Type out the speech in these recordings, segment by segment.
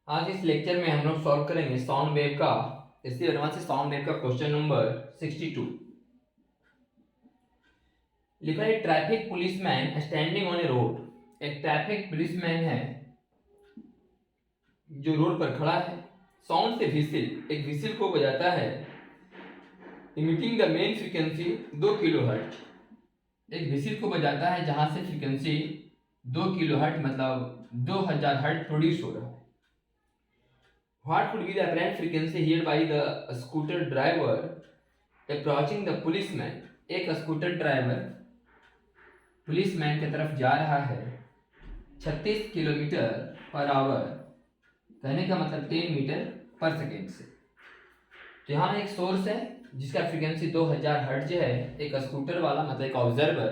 आज इस लेक्चर में हम लोग सॉल्व करेंगे साउंड वेव का इसलिए एडवांस से साउंड वेव का क्वेश्चन नंबर 62। लिखा है traffic policeman standing on A road. एक ट्रैफिक पुलिसमैन है जो रोड पर खड़ा है। साउंड से व्हिसिल, एक व्हिसिल को बजाता है emitting the main frequency 2 kilohertz. एक व्हिसिल को बजाता है जहां से फ्रीक्वेंसी 2 किलोहर्ट्ज मतलब 2000 हर्ट्ज प्रोड्यूस हो रहा है। What would be the apparent frequency heard by the scooter driver approaching the policeman? एक स्कूटर ड्राइवर पुलिसमैन की तरफ जा रहा है 36 किलोमीटर पर आवर, कहने का मतलब 10 मीटर पर सेकेंड से। तो यहाँ एक सोर्स है जिसका फ्रीक्वेंसी 2000 हर्ट्ज है। एक स्कूटर वाला मतलब एक ऑब्जर्वर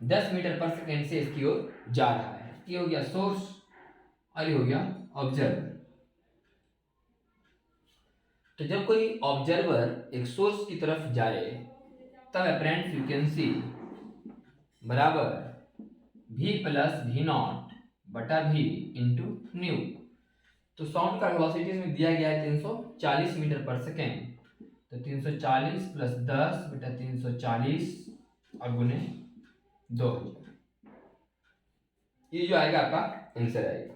10 मीटर पर सेकेंड से इसकी ओर जा रहा है। ये हो गया सोर्स और ये हो गया ऑब्जर्वर। तो जब कोई ऑब्जर्वर एक सोर्स की तरफ जाए तब अपरेंट फ्रीक्वेंसी बराबर v प्लस वी नॉट बटा v इंटू न्यू। तो साउंड का वेलोसिटी इसमें दिया गया है 340 मीटर पर सेकेंड। तो 340 प्लस 10 बटा 340 और गुने 2000, ये जो आएगा आपका आंसर आएगा।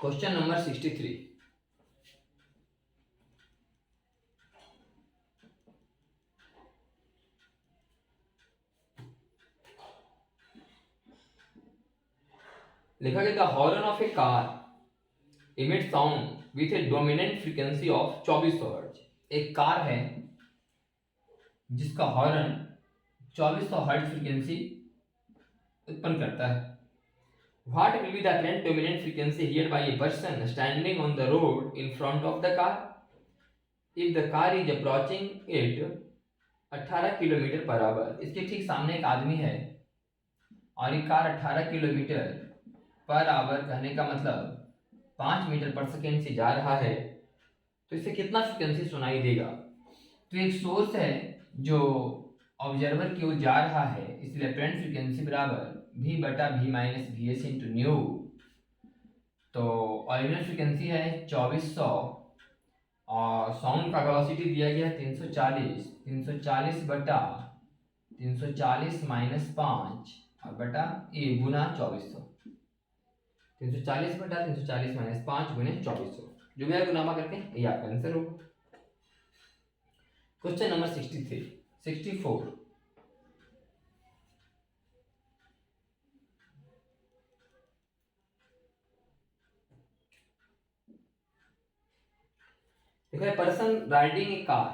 Question number 63। लिखा गया the horn of A car emits sound with a dominant frequency of 2400 hertz. एक कार है जिसका हॉर्न 2400 हर्ट्ज फ्रीक्वेंसी उत्पन्न करता है। What will be the apparent dominant frequency heard by a person standing on the road in front of the car? If the car is approaching it 18 kilometre per our, इसके ठीक सामने एक आदमी है और ये कार 18 किलोमीटर पर आवर कहने का मतलब 5 मीटर पर सेकेंड से जा रहा है, तो इसे कितना फ्रीक्वेंसी सुनाई देगा? तो एक सोर्स है जो ऑब्जर्वर की ओर जा रहा है, इसलिए अपरेंट फ्रीक्वेंसी बराबर v बटा v minus V S into new. तो ओरिजिनल फ्रीक्वेंसी है 2400 और साउंड का वेलोसिटी दिया गया है 340। 340 बटा 340 माइनस 5 और बटा ए गुना 2400। 340 बटा 340 माइनस 5 गुने 2400, जो भी है गुनामा करके ये आपका आंसर होगा। Question number 64। देखो पर्सन राइडिंग ए कार।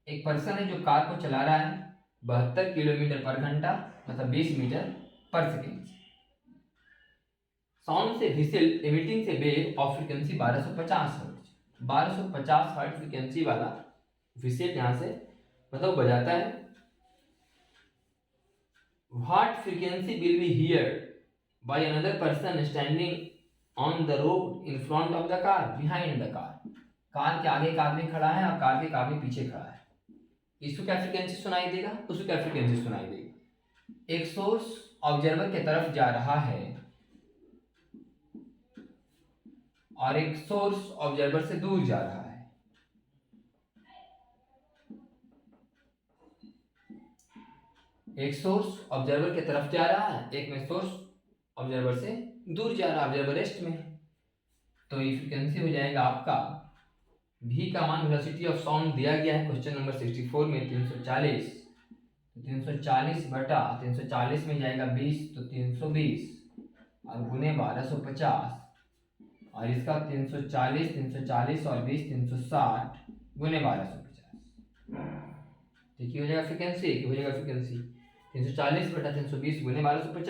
एक पर्सन है जो कार को चला रहा है 72 किलोमीटर पर घंटा मतलब 20 मीटर पर सेकेंड। साउंड से व्हिसिल एमिटिंग से wave of frequency 1250 hertz. 1250 hertz frequency वाला व्हिसिल यहां से मतलब बजाता है। What frequency will be heard by another person standing on the road in front of the car behind the car. Car के आगे एक आदमी खड़ा है और कार के आदमी पीछे खड़ा है। इसको क्या फ्रीक्वेंसी सुनाई देगा, उसको क्या फ्रीक्वेंसी सुनाई देगी? एक सोर्स ऑब्जर्वर की तरफ जा रहा है और एक सोर्स ऑब्जर्वर से दूर जा रहा है। एक सोर्स ऑब्जर्वर की तरफ जा रहा है, एक में सोर्स ऑब्जर्वर से दूर जा रहा है, ऑब्जर्वर रेस्ट में। तो ये फ्रीक्वेंसी हो जाएगा आपका v का मान वेलोसिटी ऑफ साउंड दिया गया है क्वेश्चन नंबर 64 में 340। तो 340 बटा 340 में जाएगा 20 तो 320 और गुने 1250 और इसका 340 340 और 20 360 गुने 1250। ठीक हो जाएगा फ्रीक्वेंसी, हो जाएगा फ्रीक्वेंसी 340 बटा 320 गुने 1250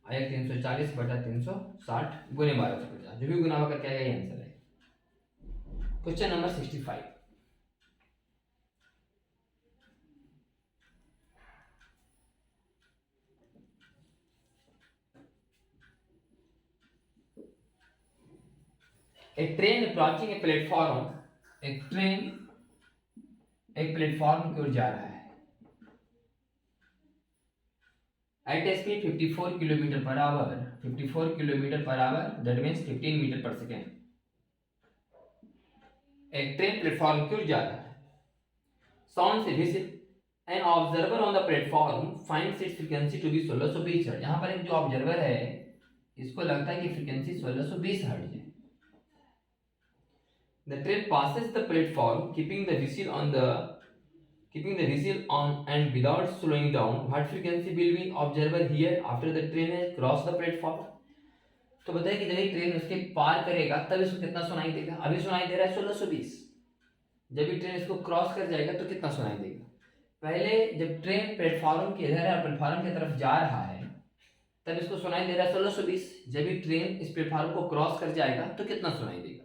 आया 340 बटा 360 गुने 1250, जो भी गुना करके आएगा ये आंसर है। Question number 65। एक ट्रेन अप्रोचिंग ए प्लेटफॉर्म, एक ट्रेन एक प्लेटफॉर्म की ओर जा रहा है। At a speed 54 kilometre per hour, 54 kilometre per hour, that means 15 metre per second एक ट्रेन प्लेटफॉर्म की ओर जा रहा है। साउंड से whistle an observer on the platform finds its frequency to be 1620 hertz. यहाँ पर एक जो ऑब्जर्वर है इसको लगता है कि फ्रीक्वेंसी 1620 हर्ट्ज है। The train passes the platform keeping the whistle on and without slowing down. What frequency will be observer here after the train has crossed the platform? तो बताइए कि जब ये ट्रेन उसके पार करेगा तब इसको कितना सुनाई देगा। अभी सुनाई दे रहा है 1620, जब ये ट्रेन इसको क्रॉस कर जाएगा तो कितना सुनाई देगा। पहले जब ट्रेन प्लेटफॉर्म के इधर है, प्लेटफॉर्म की तरफ जा रहा है, तब इसको सुनाई दे रहा है 1620। जब ये ट्रेन इस प्लेटफॉर्म को क्रॉस कर जाएगा तो कितना सुनाई देगा।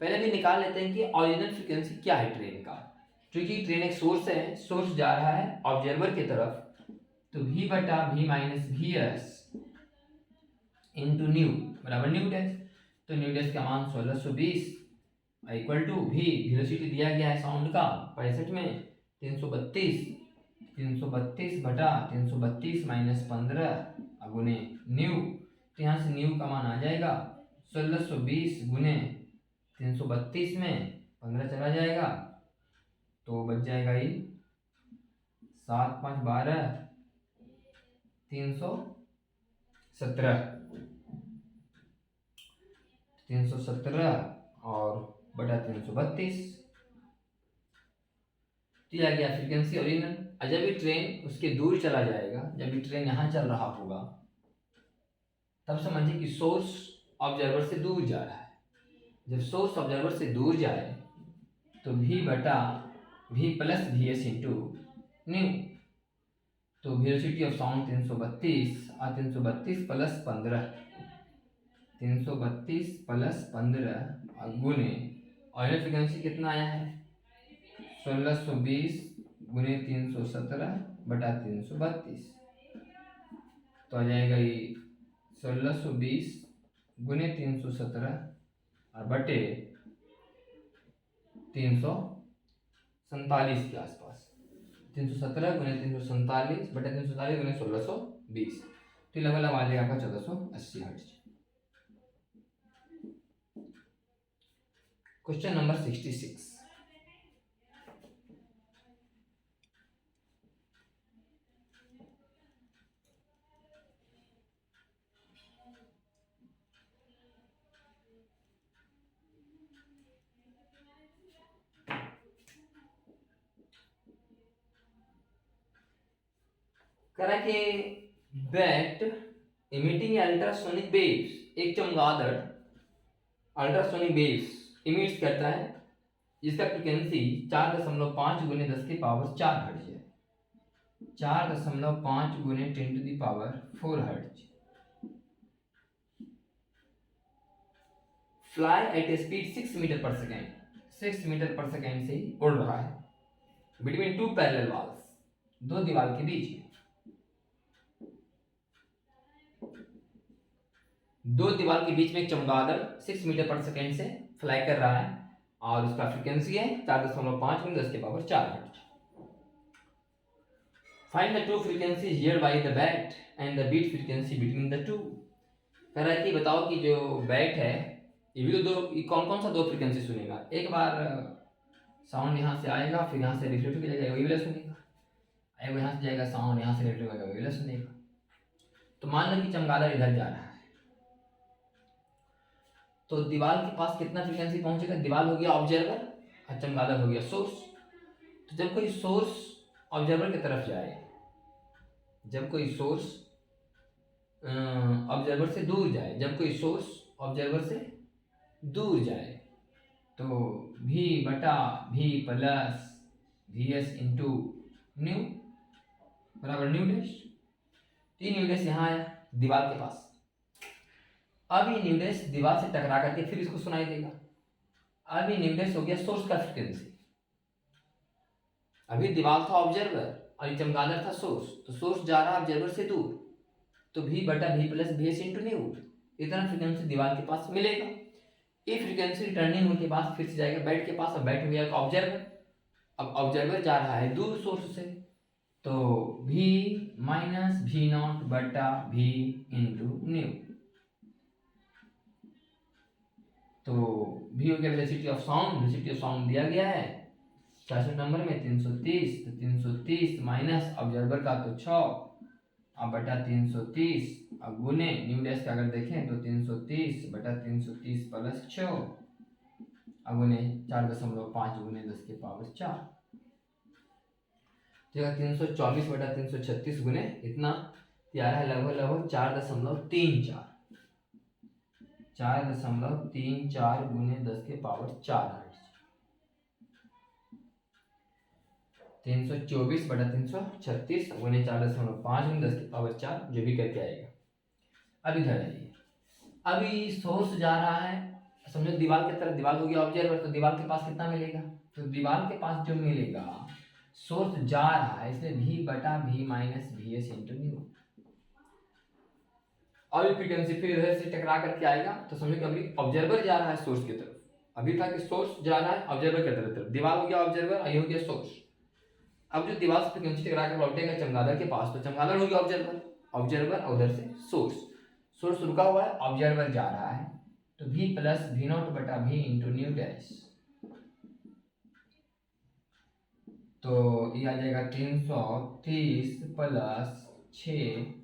पहले भी निकाल लेते हैं कि ओरिजिनल फ्रीक्वेंसी क्या है ट्रेन का। क्योंकि ट्रेन एक सोर्स है, सोर्स जा रहा है ऑब्जर्वर की तरफ, तो v बटा v minus V S into new बराबर न्यू डैश। तो न्यू डैश का मान 1620 इक्वल टू v, वेलोसिटी दिया गया है साउंड का 65 में 332 बटा 332 माइनस 15 गुने न्यू। तो यहाँ से न्यू का मान आ जाएगा 1620 गुने 332 में 15 चला जाएगा तो बच जाएगा ये 7 5 12 317 और बटा 332 दिया गया फ्रीक्वेंसी ओरिजिनल। और जब भी ट्रेन उसके दूर चला जाएगा, जब भी ट्रेन यहाँ चल रहा होगा, तब समझिए कि सोर्स ऑब्जर्वर से दूर जा रहा है। जब सोर्स ऑब्जर्वर से दूर जाए तो v बटा v plus V S into new. तो वेलोसिटी ऑफ साउंड 332 और 332 प्लस 15, 332 प्लस 15 और गुने ऑरिजिनल फ्रीक्वेंसी कितना आया है 1620 गुने 317 बटा 332। तो आ जाएगा ये 1620 गुने 317 और बटे 347 के आसपास, 317 गुने 347 बटे 347 गुने 1620, तो लगभग आ जाएगा आपका 1480 हर्ट्ज। Question number 66। करा कि दैट इमिटिंग अल्ट्रासोनिक वेव्स, एक चमगादड़ अल्ट्रासोनिक वेव्स इमिट्स करता है जिसका फ्रीक्वेंसी 4.5 गुने 10 की पावर 4 हर्ट्ज है। 4.5 गुने 10 to the power 4 hertz. Fly at a speed 6 metre per second, 6 metre per second से उड़ रहा है बिटवीन टू पैरेलल वॉल्स, दो दीवार के बीच में। दो दीवार के बीच में एक चमगादड़ 6 मीटर पर सेकेंड से फ्लाई कर रहा है और उसका फ्रीक्वेंसी है 4.5 गुने 10 की power 4 hertz. Find the two frequency heard by the bat and the beat frequency between the two. कह रहा है कि बताओ कि जो बैट है ये भी तो दो, कौन कौन सा दो फ्रीक्वेंसी सुनेगा। एक बार साउंड यहाँ से आएगा, फिर यहाँ से रिफ्लेक्ट हो जाएगा, वही वाला सुनेगा। आएगा यहाँ से जाएगा साउंड, यहाँ से रिफ्लेक्ट होगा, वही वाला सुनेगा। तो मान लो कि चमगादड़ इधर जा रहा है, तो दीवार के पास कितना फ्रीक्वेंसी पहुंचेगा। दीवार हो गया ऑब्जर्वर और चमगादड़ हो गया सोर्स। तो जब कोई सोर्स ऑब्जर्वर की तरफ जाए, जब कोई सोर्स ऑब्जर्वर से दूर जाए, जब कोई सोर्स ऑब्जर्वर से दूर जाए तो v बटा v plus V S into new बराबर न्यू डैश। तीन न्यू डैश यहाँ आया दीवार के पास। अब ये न्यू डैश दीवार से टकरा करके फिर इसको सुनाई देगा। अब ये न्यू डैश हो गया सोर्स का फ्रीक्वेंसी। अभी दीवार था ऑब्जर्वर और ये चमगादड़ था सोर्स, तो सोर्स जा रहा है ऑब्जर्वर से दूर, तो v बटा v plus V S into new, इतना फ्रीक्वेंसी दीवार के पास मिलेगा। ये फ्रीक्वेंसी रिटर्निंग होने के बाद फिर से जाएगा बैट के पास। अब बैट हो गया ऑब्जर्वर, अब ऑब्जर्वर जा रहा है दूर सोर्स से, तो v माइनस v नॉट बटा v इंटू न्यू। तो v हो गया velocity of sound, velocity of sound दिया गया है 66 नंबर में 330, तो 330 माइनस ऑब्जर्वर का तो 6 अब बटा 330 अब गुने न्यू डैश का अगर देखें तो 330 बटा 330 प्लस 6 अब गुने 4.5 गुने 10 के पावर 4, तो 324 बटा 336 गुने इतना तैयार है लगभग 4.34 4.34 गुने 10 के पावर 4 हर्ट्ज। 324 बटा 336 गुने 4.5 गुने 10 के पावर 4 जो भी करके आएगा। अब इधर आइए, अभी सोर्स जा रहा है, समझो दीवार की तरफ, दीवार होगी ऑब्जर्वर, तो दीवार के पास कितना मिलेगा, तो दीवार के पास जो मिलेगा सोर्स जा रहा है इसलिए v बटा v minus V S into new. अभी फ्रीक्वेंसी फिर इधर से टकरा करके आएगा, तो समझो कि अभी ऑब्जर्वर जा रहा है सोर्स की तरफ, अभी था कि सोर्स जा रहा है ऑब्जर्वर की तरफ, दीवार हो गया ऑब्जर्वर, ये हो गया सोर्स। अब जो दीवार से फ्रीक्वेंसी टकरा कर लौटेगा चमगादड़ के पास, तो चमगादड़ हो गया ऑब्जर्वर, ऑब्जर्वर उधर से सोर्स, सोर्स रुका हुआ है ऑब्जर्वर जा रहा है, तो v प्लस वी नॉट बटा v इंटू न्यू डैश, तो ये आ जाएगा 330 प्लस 6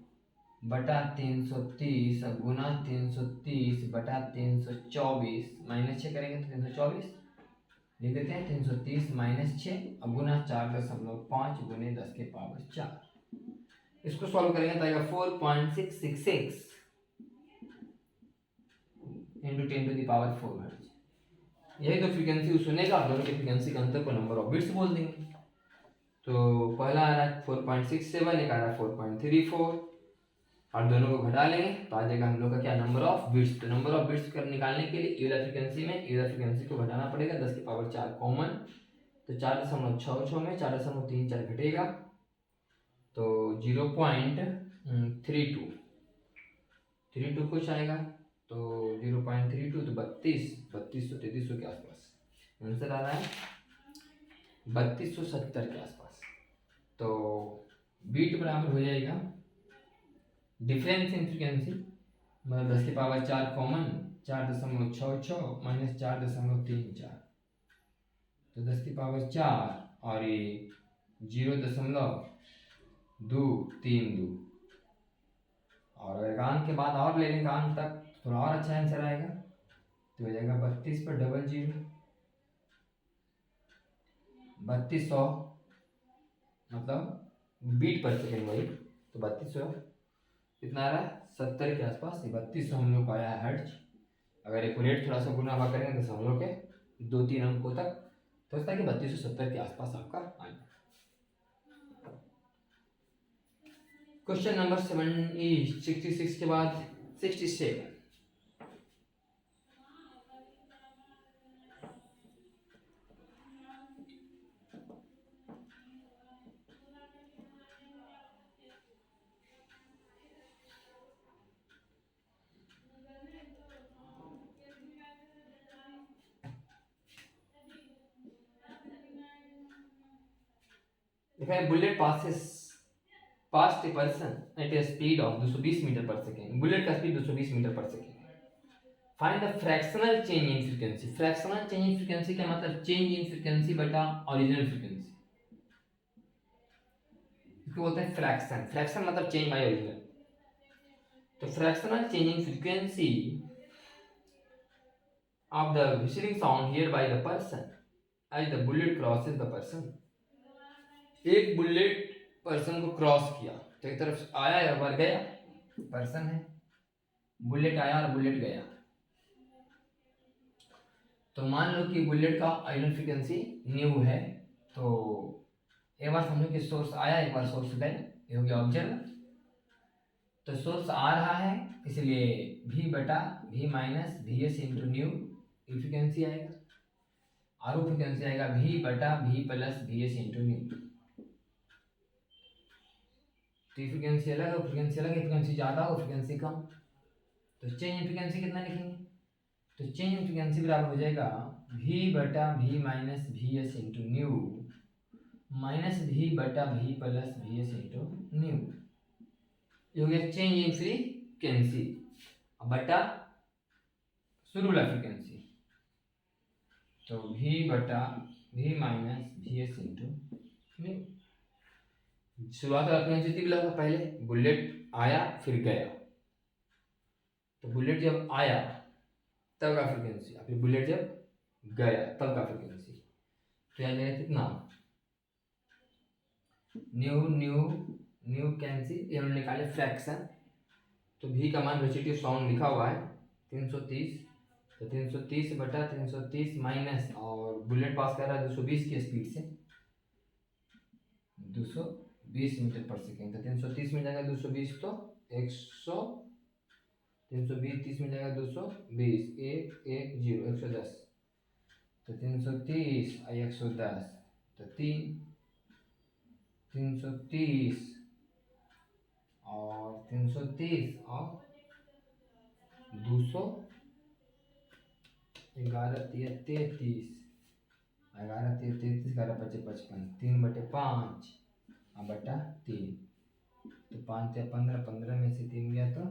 बटा 330 गुना 330 बटा 324 माइनस 6 करेंगे तो 324 लिख देते हैं, 330 माइनस 6 अब गुना 4.5 गुने 10 के पावर 4। इसको सॉल्व करेंगे तो आएगा 4.666 into 10 to the power 4 hertz. यही तो फ्रीक्वेंसी सुनेगा, दोनों की फ्रीक्वेंसी के अंतर को नंबर ऑफ बिट्स बोल देंगे। तो पहला आ रहा है 4.67, एक आ रहा है 4.34 और दोनों को घटा लेंगे तो आ जाएगा हम लोग का क्या, नंबर ऑफ बिट्स। तो नंबर ऑफ बिट्स कर निकालने के लिए इधर फ्रीक्वेंसी में इधर फ्रीक्वेंसी को घटाना पड़ेगा, 10 की पावर 4 कॉमन, तो 4.66 में 4.34 घटेगा तो 0.32 कुछ आएगा, तो 0.32 तो 3200 के आसपास आंसर आ रहा है, 3270 के आसपास। तो बीट बराबर हो जाएगा डिफरेंस इन फ्रीक्वेंसी, मतलब 10 की पावर 4 कॉमन 4.66 माइनस 4.34, तो 10 की पावर 4 और ये 0.232, और अगर अंक के बाद और ले लेंगे अंक तक थोड़ा और अच्छा आंसर आएगा, तो हो जाएगा 32 पर 00 3200 मतलब बीट पर सेकेंड वही, तो 3200 कितना आ रहा है 70 के आसपास, 3200 हम लोग का आया है हर्ट्ज। अगर एक्यूरेट थोड़ा सा गुना हुआ करेंगे तो हम लोग के 2-3 अंकों तक तो होता है कि 3270 के आसपास आपका आएगा। क्वेश्चन नंबर 66 के बाद 67, देखा है bullet past a person at a speed of 220 metre per second, bullet का speed 220 metre per second. Find the fractional change in frequency, fractional change in frequency का मतलब चेंज इन फ्रीक्वेंसी बटा original frequency, इसको बोलते हैं fraction, fraction मतलब change by original. तो fractional change in frequency of the whistling sound heard by the person as the bullet crosses the person, एक bullet person को क्रॉस किया, तो एक तरफ आया या बार गया, पर्सन है, बुलेट आया और बुलेट गया, तो मान लो कि बुलेट का ओरिजिनल फ्रीक्वेंसी न्यू है, तो एक बार समझो कि सोर्स आया एक बार सोर्स गया, ये हो गया ऑब्जर्वर। तो सोर्स आ रहा है इसलिए v बटा v minus V S into new frequency आएगा, और वो फ्रीक्वेंसी आएगा v बटा v plus V S into new. तो फ्रीक्वेंसी अलग है, फ्रीक्वेंसी अलग है, फ्रीक्वेंसी ज़्यादा हो फ्रीक्वेंसी कम, तो चेंज इन फ्रीक्वेंसी कितना लिखेंगे, तो चेंज इन फ्रीक्वेंसी बराबर हो जाएगा v बटा v minus V S into new minus भी बटा भी plus V S into new, ये हो गया चेंज इन फ्रीक्वेंसी बटा शुरू वाला फ्रीक्वेंसी, तो भी बटा भी minus V S into new. शुरुआत वाला फ्रीक्वेंसी कितनी लगा, पहले बुलेट आया फिर गया, तो बुलेट जब आया तब का फ्रीक्वेंसी, फिर बुलेट जब गया तब का फ्रीक्वेंसी, तो यहाँ जाएगा कितना, न्यू न्यू न्यू कैंसिल, ये हमने निकाले फ्रैक्शन, तो भी का मान रेसिड्यू साउंड लिखा हुआ है 330, तो 330 बटा 330 माइनस, और बुलेट पास कर रहा है 220 की स्पीड से, 220 मीटर पर सेकेंड, तो 330 में जाएगा 220, तो 100, 320 30 में जाएगा 220, 110, तो 330 और 110, तो 330 और 330 और 200, 11 3 33, 11 3 33, 11 5 55, 3/5 बटा 3, तो 5 या 15, 15 में से 3 गया तो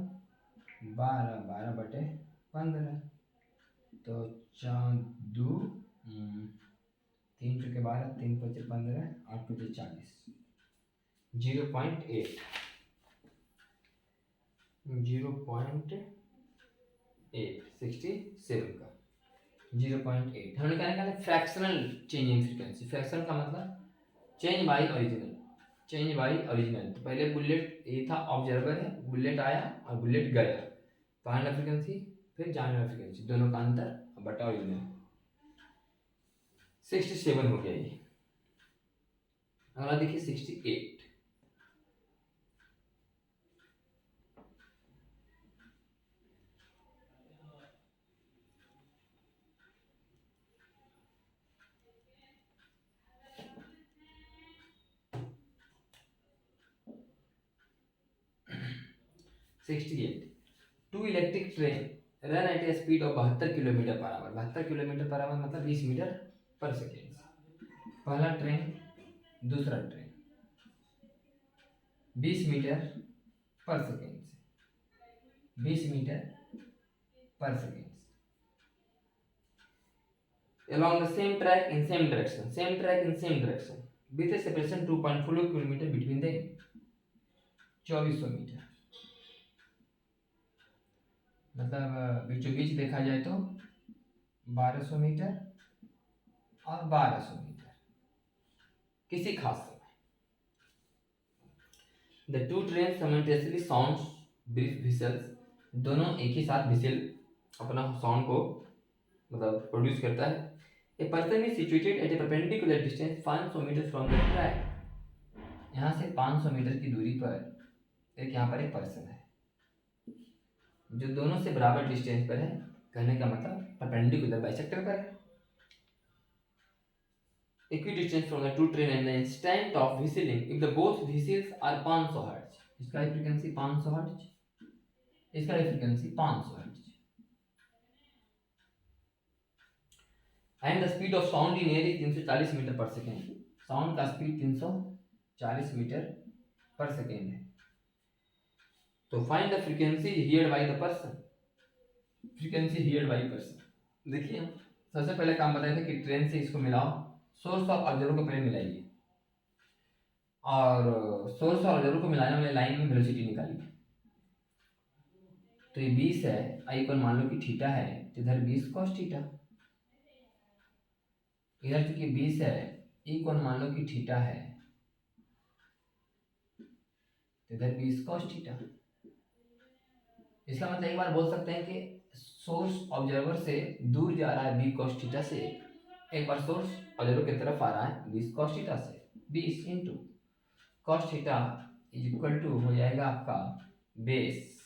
12, 12/15, तो 4 2 3 चुके 12, 3 5 15, 8 5 40, 0.8 67 का 0.8 हमने क्या निकाला, fractional change in frequency. Fractional का मतलब change by original, change by original, तो पहले बुलेट ये था ऑब्जर्वर है, बुलेट आया और बुलेट गया, तो आने वाला फ्रीक्वेंसी फिर जाने वाला फ्रीक्वेंसी, दोनों का अंतर बटा ओरिजिनल, 67 हो गया ये। अगला देखिए 68, two electric train run at a speed of 72 kilometre per hour, 72 kilometre per hour मतलब 20 मीटर पर सेकेंड। पहला ट्रेन दूसरा ट्रेन 20 मीटर पर सेकेंड से, 20 metre per second along the same track in same direction, same track in same direction with a separation 2.4 kilometre between them, 2400 metre, मतलब बीचों बीच देखा जाए तो 1200 metre और 1200 metre किसी खास समय। The two trains simultaneously sounds brief whistles, दोनों एक ही साथ विसल अपना साउंड को मतलब प्रोड्यूस करता है। A person is situated at a perpendicular distance 500 metre from the track, यहाँ से 500 मीटर की दूरी पर एक यहाँ पर एक पर्सन है जो दोनों से बराबर डिस्टेंस पर है, कहने का मतलब परपेंडिकुलर बाइसेक्टर पर है। Equidistant from the two train and the instant of whistling if the both whistles are 500 hertz, इसका फ्रीक्वेंसी 500 हर्ट्ज, इसका frequency 500 hertz, and the speed of sound in air is 340 metre per second, sound का speed 340 metre per second है। तो find the frequency heard by the person, frequency heard by person. देखिए सबसे पहले काम बताया था कि ट्रेन से इसको मिलाओ, सोर्स ऑफ ऑब्जर्वर को पहले मिलाइए, और सोर्स ऑफ ऑब्जर्वर को मिलाने वाले लाइन में वेलोसिटी निकालिए। तो ये 20 है, आई को मान लो कि थीटा है, तो इधर 20 cos थीटा, इधर चूंकि 20 है, ई को मान लो कि थीटा है, तो इधर 20 cos थीटा। इसका मतलब एक बार बोल सकते हैं कि सोर्स ऑब्जर्वर से दूर जा रहा है 20 cos थीटा से, एक बार सोर्स ऑब्जर्वर की तरफ आ रहा है 20 cos थीटा से, 20 into cos theta is equal to हो जाएगा आपका बेस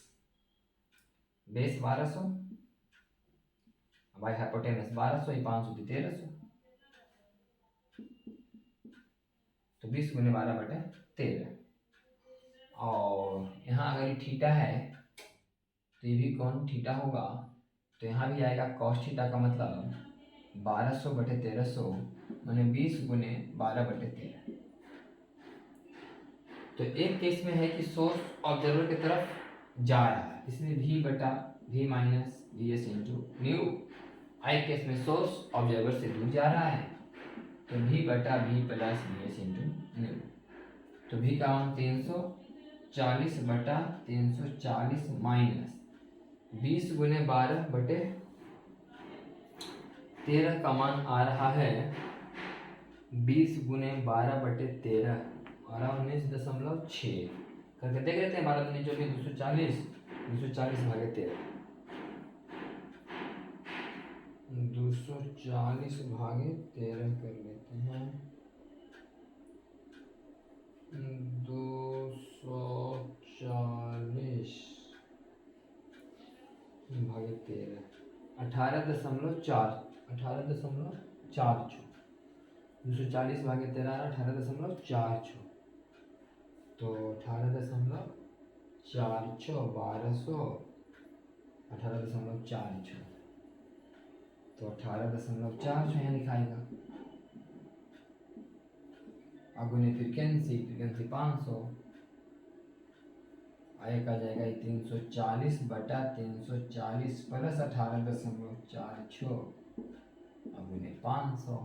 1200 बाई हाइपोटेनस 1200, 500 1300, तो 20 गुने 12/13, और यहाँ अगर थीटा है तो ये भी कौन थीटा होगा, तो यहाँ भी आएगा cos थीटा का मतलब 1200/1300 माने 20 गुने 12/13, तो एक केस में है कि सोर्स ऑब्जर्वर की तरफ जा रहा है, इसलिए v बटा v minus V S into new. एक केस में सोर्स ऑब्जर्वर से दूर जा रहा है, तो v बटा v plus V S into new. तो v का मान 340 बटा 340 माइनस 20 गुने 12 बटे 13 का मान आ रहा है 20 गुने 12 बटे 13 और 19.6 करके देख लेते हैं। 12 दूनी 24, 240, 240 भागे 13, 240 भागे 13 कर लेते हैं, 240 भागे 13, 18.4, 18.4, 240 भागे 13, 18.4, तो 18.4, 1200, 18.4, तो 18.4 यहाँ लिखाएगा। अगुने फ्रीक्वेंसी 500, एक आ जाएगा 340 बटा 340 प्लस 18.46 अगुने 500।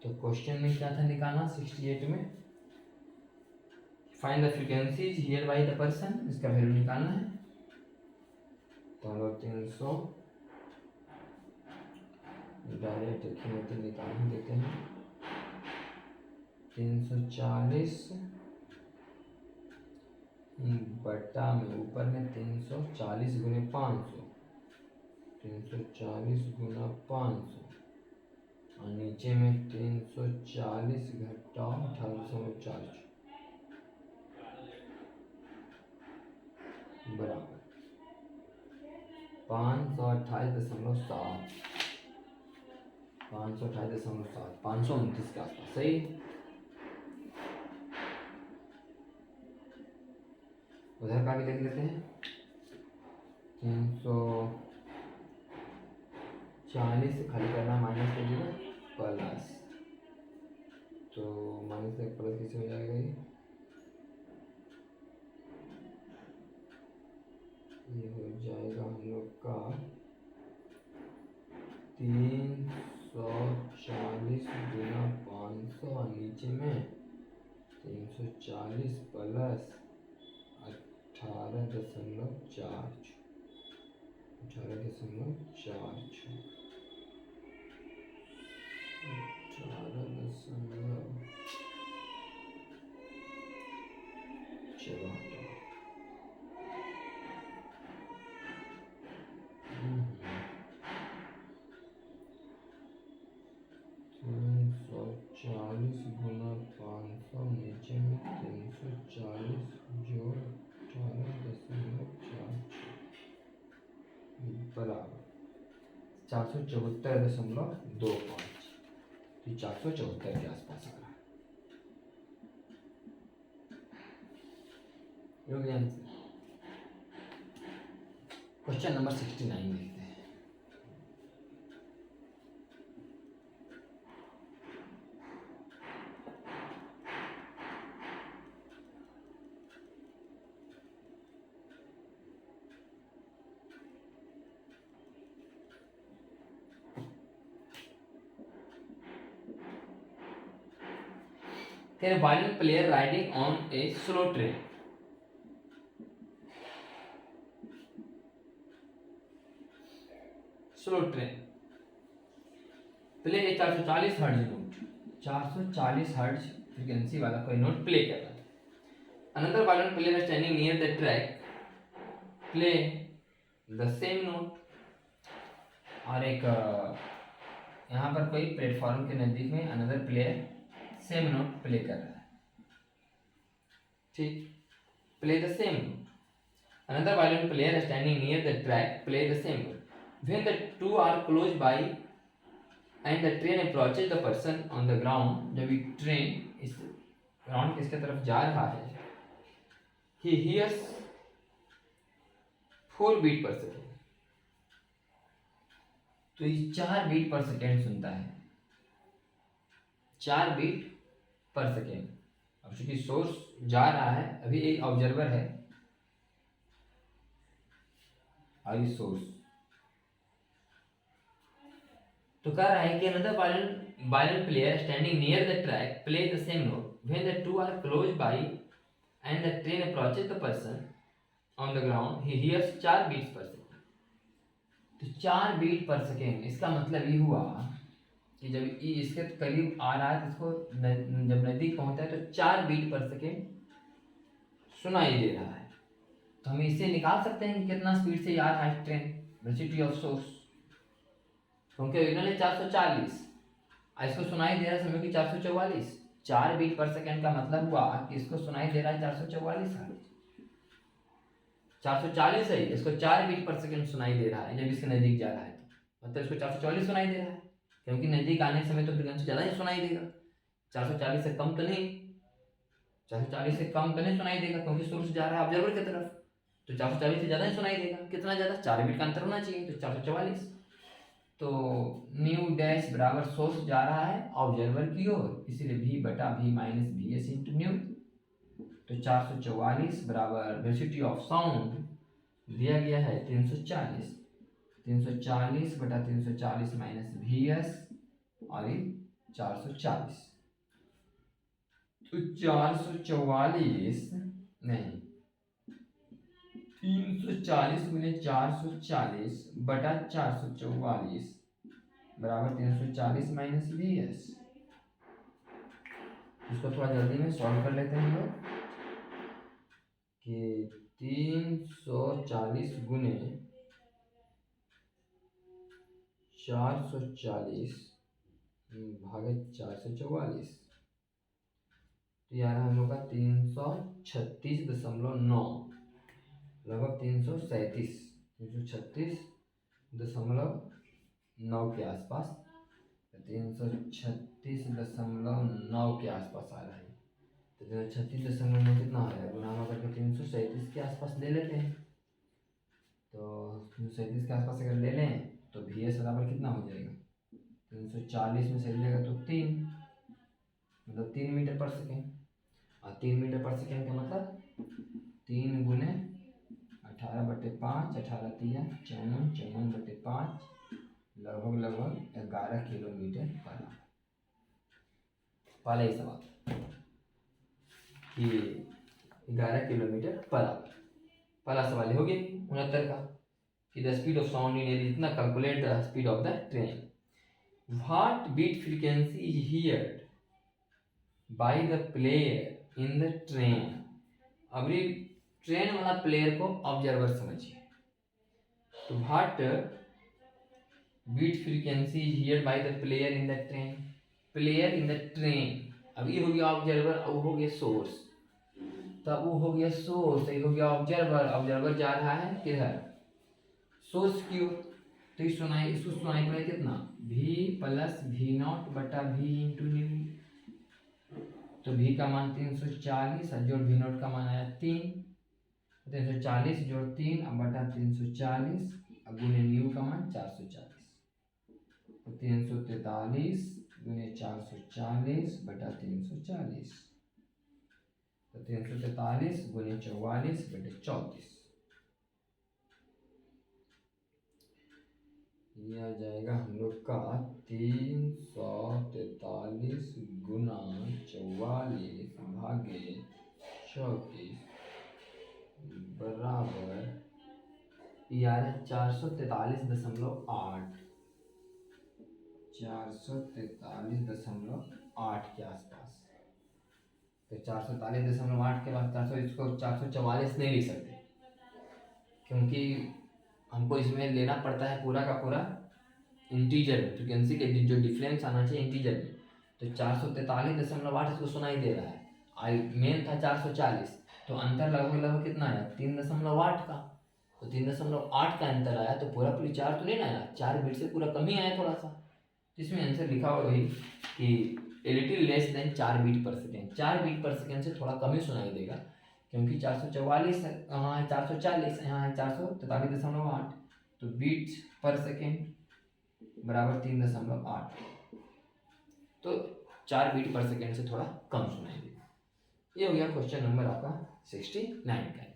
तो क्वेश्चन में क्या था निकालना 68 में, find the frequencies here bye the person, इसका वैल्यू निकालना है। तो हम लोग 300 डायरेक्ट तो निकाल ही देते हैं। 340 बटा में ऊपर में 340 गुने 500, 340 गुना 500 और नीचे में 340 घटाओ 18.4 बराबर 528.7, 528.7, 529 के आसपास सही। उधर का भी देख लेते हैं। 340 से खाली करना, माइनस करिएगा प्लस, तो माइनस से प्लस कैसे हो जाएगा ये हो जाएगा हम लोग का 340 गुना 500 और नीचे में 340 प्लस 18.4, 340 गुना 500 नीचे में 340 जोड़ 18.4 बराबर 474.25, 474 के आसपास आ रहा है। क्वेश्चन नंबर 69 देखते हैं। A violin player riding on a slow train. Slow train. Play 440 hertz note, 440 hertz frequency वाला कोई नोट प्ले कर रहा है। Another violin player standing near the track play the same note। और एक यहाँ पर कोई प्लेटफॉर्म के नजदीक में another player same note play कर रहा है, ठीक, play the same note. Another violin player standing near the track play the same note। When the two are close by and the train approaches the person on the ground, जब ये train इस ground किसके तरफ जा रहा है, he hears 4 beat per second। तो ये 4 बीट पर सेकेंड सुनता है, 4 बीट पर सेकेंड। अब चूंकि सोर्स जा रहा है, अभी एक ऑब्जर्वर है, अभी सोर्स तो कह रहा है कि another violin player standing near the track play the same note. When the two are close by and the train approaches the person on the ground, he hears 4 beats per second. तो 4 beat per second, इसका मतलब ये हुआ कि जब ये इसके करीब आ रहा है तो इसको जब नजदीक पहुंचता है तो 4 बीट पर सेकेंड सुनाई दे रहा है। तो हम इससे निकाल सकते हैं कि कितना स्पीड से आ रहा है ट्रेन, वेलोसिटी ऑफ सोर्स, क्योंकि ओरिजिनल है 440, इसको सुनाई दे रहा है समय की 444। 4 बीट पर सेकेंड का मतलब हुआ कि इसको सुनाई दे रहा है 444 हर्ट्ज। 440 है, इसको 4 बीट पर सेकेंड सुनाई दे रहा है जब इसके नज़दीक जा रहा है, तो मतलब इसको 444 सुनाई दे रहा है, क्योंकि नज़दीक आने के समय तो फ्रीक्वेंसी ज़्यादा ही सुनाई देगा। 440 से कम तो नहीं, 440 से कम तो नहीं सुनाई देगा, क्योंकि सोर्स जा रहा है ऑब्जर्वर की तरफ, तो 440 से ज़्यादा ही सुनाई देगा। कितना ज़्यादा? 4 बीट का अंतर होना चाहिए, तो 444। तो न्यू डैश बराबर सोर्स जा रहा है ऑब्जर्वर की ओर, इसीलिए v बटा v minus V S into new. तो 444 बराबर वेलोसिटी ऑफ साउंड दिया गया है 340, 340 बटा 340 माइनस वी एस और 440। तो 444 नहीं 340 गुने 440 बटा 444 बराबर 340 माइनस वी एस। इसको थोड़ा जल्दी में सॉल्व कर लेते हैं हम लोग कि 340 गुने 440 भागे 444, तो यार हम लोग का 336.9, लगभग 336.9 के आसपास, 336.9 के आसपास आ रहा है। तो 336.9 कितना आ रहा है, गुना करके 337 के आसपास ले लेते हैं। तो 337 के आसपास अगर ले लें तो वी एस बराबर कितना हो जाएगा, 340 में से लेगा तो 3, मतलब 3 मीटर पर सेकेंड। और 3 मीटर पर सेकेंड का मतलब 3 गुने 18/5, 18 तिया 54, 54/5, लगभग 11 किलोमीटर पर आवर। पहला ही सवाल कि 11 किलोमीटर पर आवर, पहला सवाल हो गया 69 का कि the speed of sound in air इतना, calculate the speed of the train. What beat frequency is heard by the player in the train. अभी ट्रेन वाला प्लेयर को ऑब्जर्वर समझिए। तो what beat frequency is heard by the player in the train, player in the train, अब ये हो गया observer, अब हो गया सोर्स, तब वो हो गया सोर्स, ये हो गया ऑब्जर्वर, ऑब्जर्वर जा रहा है किधर, सोर्स की ओर। तो इसको सुनाई पड़े कितना, v प्लस वी नॉट बटा v इंटू न्यू। तो v का मान 340 और जोड़ वी नॉट का मान आया 3, 340 जोड़ 3 अब बटा 340 अब गुने न्यू का मान 440, तो 343 गुने 440 बटा 340, तो 343 गुने 44 बटे 34, ये आ जाएगा हम लोग का 343 गुना 44 भागे 34 बराबर यार 443.8, 443.8 के आसपास। तो 443.8 के बाद 400, इसको 444 नहीं लिख सकते, क्योंकि हमको इसमें लेना पड़ता है पूरा का पूरा इंटीजर में, फ्रिक्वेंसी के जो डिफरेंस आना चाहिए इंटीजर में। तो 443.8 इसको सुनाई दे रहा है, आई मेन था 440, तो अंतर लगभग कितना आया 3.8 का, तो 3.8 का अंतर आया, तो पूरा पूरी 4 तो नहीं आया, 4 बीट से पूरा कम ही आया थोड़ा सा। तो इसमें आंसर लिखा हुआ वही कि a little less than 4 beat per second, 4 beat per second से थोड़ा कम ही सुनाई देगा, क्योंकि 444 यहाँ है, 440 यहाँ है 443.8, तो बीट पर सेकेंड बराबर 3.8, तो 4 बीट पर सेकेंड से थोड़ा कम सुनाई देगा। ये हो गया क्वेश्चन नंबर आपका 69 का।